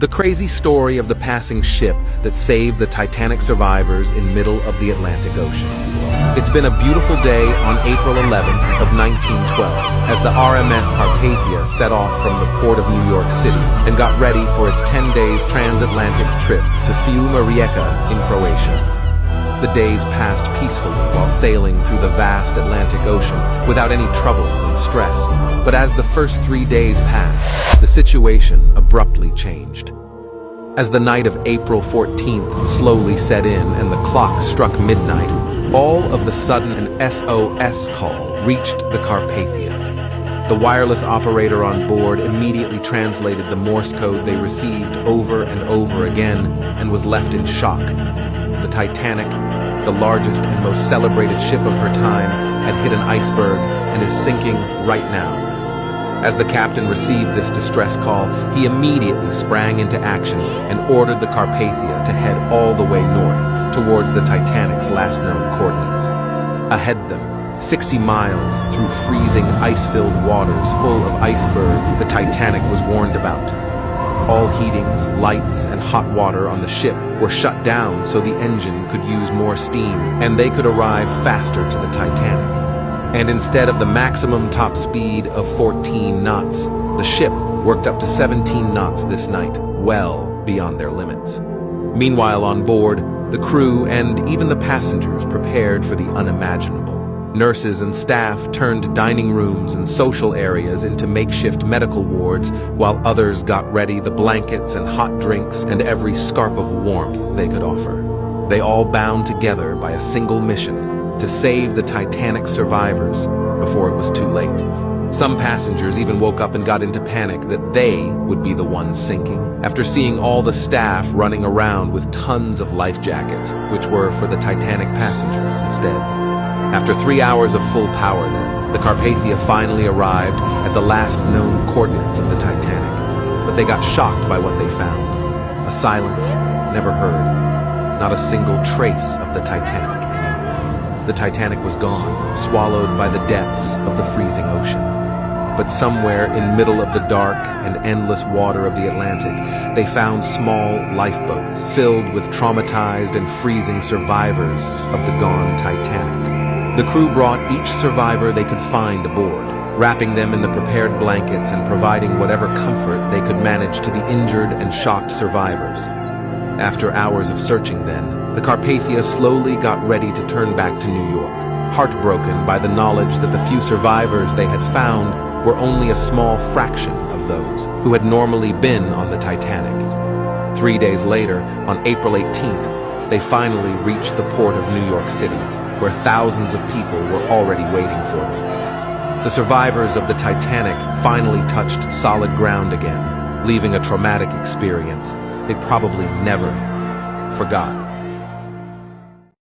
The crazy story of the passing ship that saved the Titanic survivors in middle of the Atlantic Ocean. It's been a beautiful day on April 11th of 1912 as the RMS Carpathia set off from the port of New York City and got ready for its 10 days transatlantic trip to Fiume Rijeka in Croatia. The days passed peacefully while sailing through the vast Atlantic Ocean without any troubles and stress. But as the first 3 days passed, the situation abruptly changed. As the night of April 14th slowly set in and the clock struck midnight, all of the sudden an SOS call reached the Carpathia. The wireless operator on board immediately translated the Morse code they received over and over again and was left in shock. The Titanic, the largest and most celebrated ship of her time, had hit an iceberg and is sinking right now. As the captain received this distress call, he immediately sprang into action and ordered the Carpathia to head all the way north towards the Titanic's last known coordinates. Ahead them, 60 miles through freezing ice-filled waters full of icebergs, the Titanic was warned about. All heatings, lights, and hot water on the ship were shut down so the engine could use more steam and they could arrive faster to the Titanic. And instead of the maximum top speed of 14 knots, the ship worked up to 17 knots this night, well beyond their limits. Meanwhile, on board, the crew and even the passengers prepared for the unimaginable. Nurses and staff turned dining rooms and social areas into makeshift medical wards, while others got ready the blankets and hot drinks and every scarp of warmth they could offer. They all bound together by a single mission: to save the Titanic survivors before it was too late. Some passengers even woke up and got into panic that they would be the ones sinking, after seeing all the staff running around with tons of life jackets, which were for the Titanic passengers instead. After 3 hours of full power then, the Carpathia finally arrived at the last known coordinates of the Titanic. But they got shocked by what they found. A silence never heard. Not a single trace of the Titanic anymore. The Titanic was gone, swallowed by the depths of the freezing ocean. But somewhere in middle of the dark and endless water of the Atlantic, they found small lifeboats filled with traumatized and freezing survivors of the gone Titanic. The crew brought each survivor they could find aboard, wrapping them in the prepared blankets and providing whatever comfort they could manage to the injured and shocked survivors. After hours of searching then, the Carpathia slowly got ready to turn back to New York, heartbroken by the knowledge that the few survivors they had found were only a small fraction of those who had normally been on the Titanic. 3 days later, on April 18th, they finally reached the port of New York City, where thousands of people were already waiting for them. The survivors of the Titanic finally touched solid ground again, leaving a traumatic experience they probably never forgot.